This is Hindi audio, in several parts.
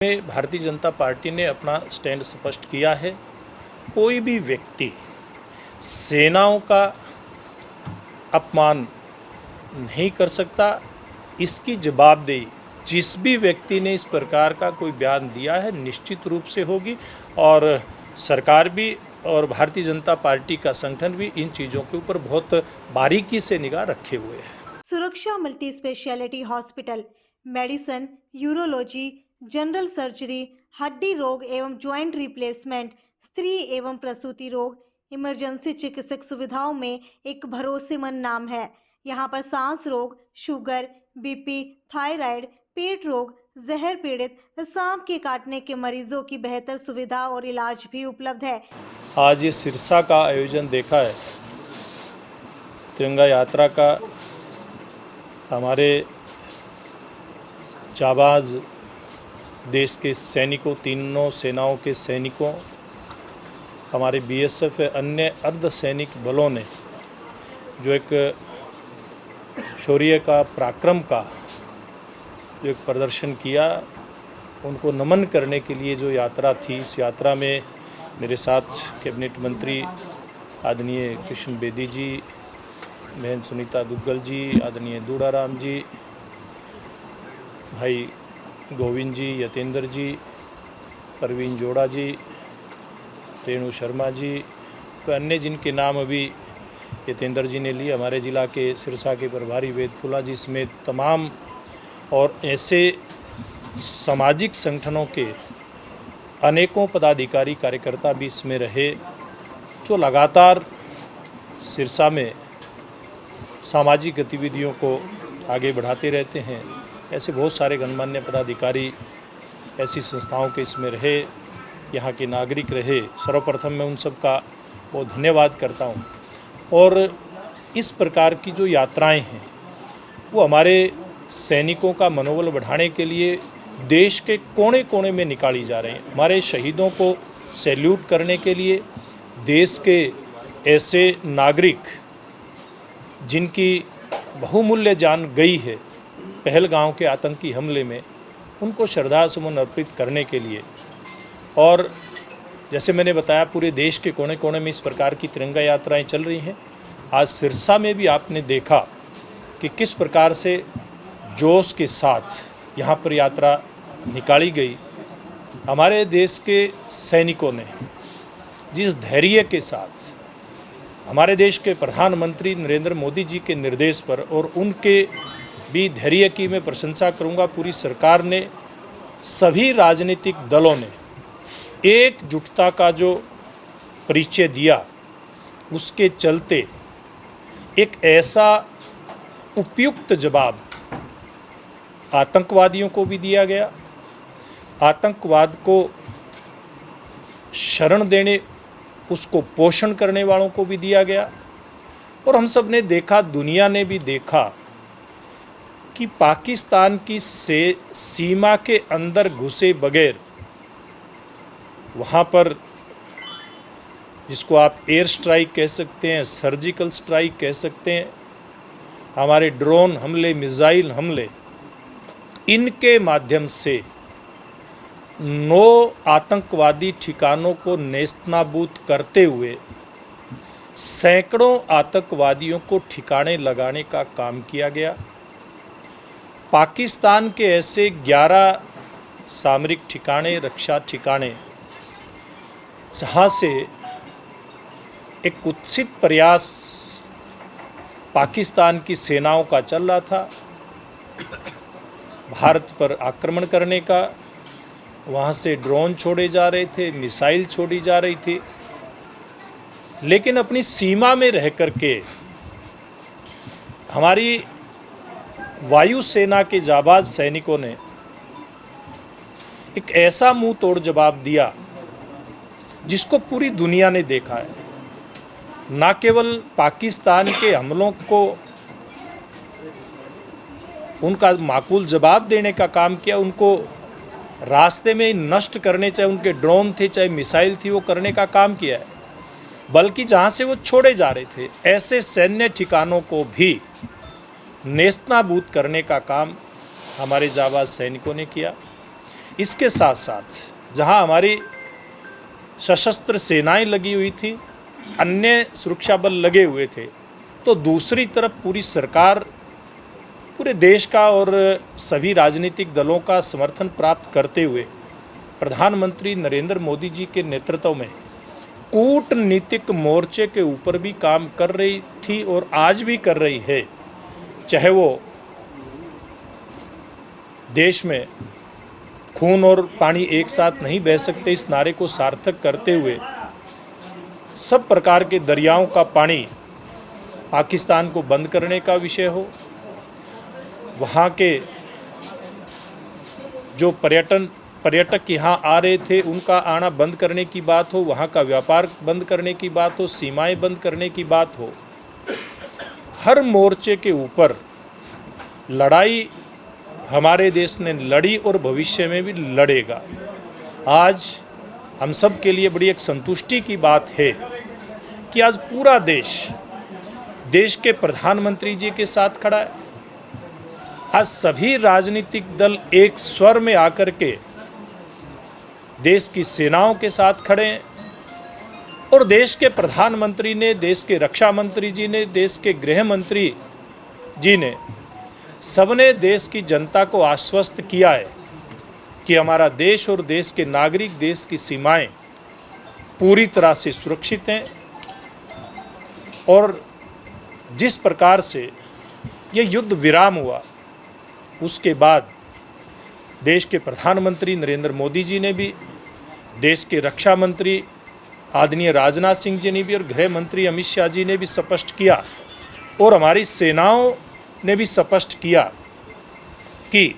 में भारतीय जनता पार्टी ने अपना स्टैंड स्पष्ट किया है। कोई भी व्यक्ति सेनाओं का अपमान नहीं कर सकता। इसकी जवाबदेही जिस भी व्यक्ति ने इस प्रकार का कोई बयान दिया है निश्चित रूप से होगी और सरकार भी और भारतीय जनता पार्टी का संगठन भी इन चीज़ों के ऊपर बहुत बारीकी से निगाह रखे हुए हैं। सुरक्षा multi speciality hospital medicine, urology, general surgery, हड्डी रोग एवं ज्वाइंट रिप्लेसमेंट, स्त्री एवं प्रसूति रोग, इमरजेंसी चिकित्सक सुविधाओं में एक भरोसेमंद नाम है। यहाँ पर सांस रोग, शुगर, बीपी, थायराइड, पेट रोग, जहर पीड़ित, सांप के काटने के मरीजों की बेहतर सुविधा और इलाज भी उपलब्ध है। आज ये सिरसा का आयोजन देखा है, तिरंगा यात्रा का। हमारे जाबाज देश के सैनिकों, तीनों सेनाओं के सैनिकों, हमारे बीएसएफ अन्य अर्धसैनिक बलों ने जो एक शौर्य का, पराक्रम का जो एक प्रदर्शन किया, उनको नमन करने के लिए जो यात्रा थी, इस यात्रा में मेरे साथ कैबिनेट मंत्री आदरणीय कृष्ण बेदी जी, बहन सुनीता दुग्गल जी, आदरणीय दूड़ाराम जी, भाई गोविंद जी, यतेंद्र जी, परवीन जोड़ा जी, रेणु शर्मा जी, तो अन्य जिनके नाम अभी यतेंद्र जी ने लिए, हमारे ज़िला के सिरसा के प्रभारी वेद फुला जी समेत तमाम और ऐसे सामाजिक संगठनों के अनेकों पदाधिकारी कार्यकर्ता भी इसमें रहे, जो लगातार सिरसा में सामाजिक गतिविधियों को आगे बढ़ाते रहते हैं। ऐसे बहुत सारे गणमान्य पदाधिकारी ऐसी संस्थाओं के इसमें रहे, यहाँ के नागरिक रहे। सर्वप्रथम मैं उन सब का बहुत धन्यवाद करता हूँ। और इस प्रकार की जो यात्राएं हैं वो हमारे सैनिकों का मनोबल बढ़ाने के लिए देश के कोने कोने में निकाली जा रही हैं। हमारे शहीदों को सैल्यूट करने के लिए, देश के ऐसे नागरिक जिनकी बहुमूल्य जान गई है पहलगांव के आतंकी हमले में, उनको श्रद्धासुमन अर्पित करने के लिए। और जैसे मैंने बताया, पूरे देश के कोने कोने में इस प्रकार की तिरंगा यात्राएं चल रही हैं। आज सिरसा में भी आपने देखा कि किस प्रकार से जोश के साथ यहाँ पर यात्रा निकाली गई। हमारे देश के सैनिकों ने जिस धैर्य के साथ हमारे देश के प्रधानमंत्री नरेंद्र मोदी जी के निर्देश पर, और उनके भी धैर्य की मैं प्रशंसा करूंगा, पूरी सरकार ने, सभी राजनीतिक दलों ने एकजुटता का जो परिचय दिया, उसके चलते एक ऐसा उपयुक्त जवाब आतंकवादियों को भी दिया गया। आतंकवाद को शरण देने, उसको पोषण करने वालों को भी दिया गया। और हम सब ने देखा, दुनिया ने भी देखा कि पाकिस्तान की सीमा के अंदर घुसे बगैर, वहाँ पर जिसको आप एयर स्ट्राइक कह सकते हैं, सर्जिकल स्ट्राइक कह सकते हैं, हमारे ड्रोन हमले, मिसाइल हमले, इनके माध्यम से 9 आतंकवादी ठिकानों को नेस्तनाबूद करते हुए सैकड़ों आतंकवादियों को ठिकाने लगाने का काम किया गया। पाकिस्तान के ऐसे 11 सामरिक ठिकाने, रक्षा ठिकाने, जहाँ से एक कुत्सित प्रयास पाकिस्तान की सेनाओं का चल रहा था भारत पर आक्रमण करने का। वहाँ से ड्रोन छोड़े जा रहे थे, मिसाइल छोड़ी जा रही थी, लेकिन अपनी सीमा में रह करके हमारी वायुसेना के जाबाज सैनिकों ने एक ऐसा मुंह तोड़ जवाब दिया जिसको पूरी दुनिया ने देखा है। न केवल पाकिस्तान के हमलों को उनका माकूल जवाब देने का काम किया, उनको रास्ते में नष्ट करने, चाहे उनके ड्रोन थे चाहे मिसाइल थी, वो करने का काम किया है, बल्कि जहाँ से वो छोड़े जा रहे थे ऐसे सैन्य ठिकानों को भी नेस्तनाबूद करने का काम हमारे जाबाज सैनिकों ने किया। इसके साथ साथ जहां हमारी सशस्त्र सेनाएं लगी हुई थी, अन्य सुरक्षा बल लगे हुए थे, तो दूसरी तरफ पूरी सरकार पूरे देश का और सभी राजनीतिक दलों का समर्थन प्राप्त करते हुए प्रधानमंत्री नरेंद्र मोदी जी के नेतृत्व में कूटनीतिक मोर्चे के ऊपर भी काम कर रही थी और आज भी कर रही है। चाहे वो देश में खून और पानी एक साथ नहीं बह सकते इस नारे को सार्थक करते हुए सब प्रकार के दरियाओं का पानी पाकिस्तान को बंद करने का विषय हो, वहाँ के जो पर्यटक यहाँ आ रहे थे उनका आना बंद करने की बात हो, वहाँ का व्यापार बंद करने की बात हो, सीमाएं बंद करने की बात हो, हर मोर्चे के ऊपर लड़ाई हमारे देश ने लड़ी और भविष्य में भी लड़ेगा। आज हम सब के लिए बड़ी एक संतुष्टि की बात है कि आज पूरा देश के प्रधानमंत्री जी के साथ खड़ा है। आज सभी राजनीतिक दल एक स्वर में आकर के देश की सेनाओं के साथ खड़े हैं और देश के प्रधानमंत्री ने, देश के रक्षा मंत्री जी ने, देश के गृह मंत्री जी ने, सबने देश की जनता को आश्वस्त किया है कि हमारा देश और देश के नागरिक, देश की सीमाएं पूरी तरह से सुरक्षित हैं। और जिस प्रकार से ये युद्ध विराम हुआ उसके बाद देश के प्रधानमंत्री नरेंद्र मोदी जी ने भी, देश के रक्षा मंत्री आदरणीय राजनाथ सिंह जी ने भी और गृह मंत्री अमित शाह जी ने भी स्पष्ट किया और हमारी सेनाओं ने भी स्पष्ट किया कि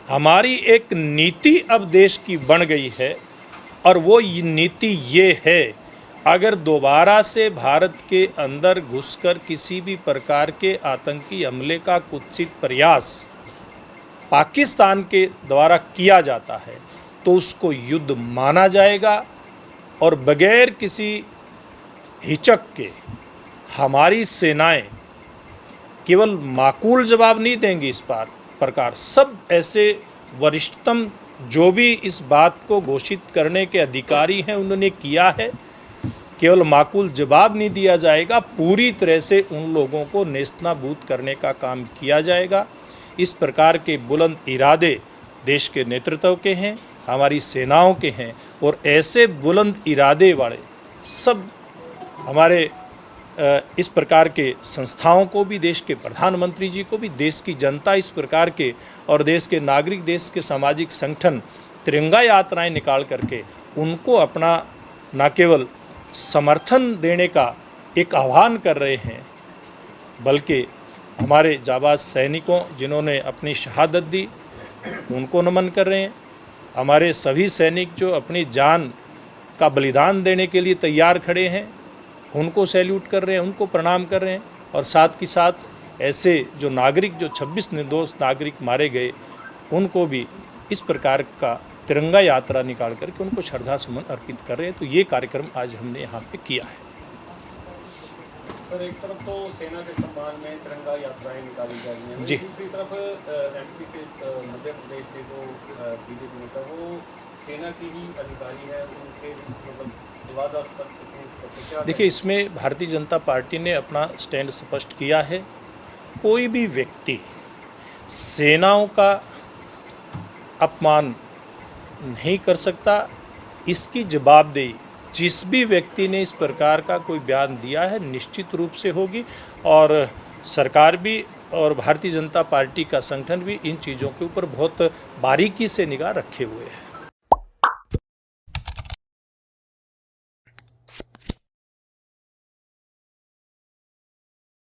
हमारी एक नीति अब देश की बन गई है और वो नीति ये है, अगर दोबारा से भारत के अंदर घुसकर किसी भी प्रकार के आतंकी हमले का कुत्सित प्रयास पाकिस्तान के द्वारा किया जाता है तो उसको युद्ध माना जाएगा और बगैर किसी हिचक के हमारी सेनाएं केवल माकूल जवाब नहीं देंगी। इस प्रकार सब ऐसे वरिष्ठतम जो भी इस बात को घोषित करने के अधिकारी हैं उन्होंने किया है, केवल माकूल जवाब नहीं दिया जाएगा, पूरी तरह से उन लोगों को नेस्तनाबूद करने का काम किया जाएगा। इस प्रकार के बुलंद इरादे देश के नेतृत्व के हैं, हमारी सेनाओं के हैं और ऐसे बुलंद इरादे वाले सब हमारे इस प्रकार के संस्थाओं को भी, देश के प्रधानमंत्री जी को भी, देश की जनता इस प्रकार के और देश के नागरिक, देश के सामाजिक संगठन तिरंगा यात्राएं निकाल करके उनको अपना न केवल समर्थन देने का एक आह्वान कर रहे हैं, बल्कि हमारे जाबाज सैनिकों जिन्होंने अपनी शहादत दी उनको नमन कर रहे हैं। हमारे सभी सैनिक जो अपनी जान का बलिदान देने के लिए तैयार खड़े हैं उनको सैल्यूट कर रहे हैं, उनको प्रणाम कर रहे हैं। और साथ ही साथ ऐसे जो नागरिक, जो 26 निर्दोष नागरिक मारे गए, उनको भी इस प्रकार का तिरंगा यात्रा निकाल करके उनको श्रद्धा सुमन अर्पित कर रहे हैं। तो ये कार्यक्रम आज हमने यहाँ पे किया है। सर, एक तरफ तो सेना के सम्मान में तिरंगा यात्राएं निकाली जा रही हैं, जी, दूसरी तरफ एमपी से, मध्य प्रदेश से जो बीजेपी नेता वो सेना की ही अधिकारी है, उनके मतलब विवादास्पद। देखिए, इसमें भारतीय जनता पार्टी ने अपना स्टैंड स्पष्ट किया है। कोई भी व्यक्ति सेनाओं का अपमान नहीं कर सकता, इसकी जवाबदेही जिस भी व्यक्ति ने इस प्रकार का कोई बयान दिया है निश्चित रूप से होगी। और सरकार भी और भारतीय जनता पार्टी का संगठन भी इन चीज़ों के ऊपर बहुत बारीकी से निगाह रखे हुए है।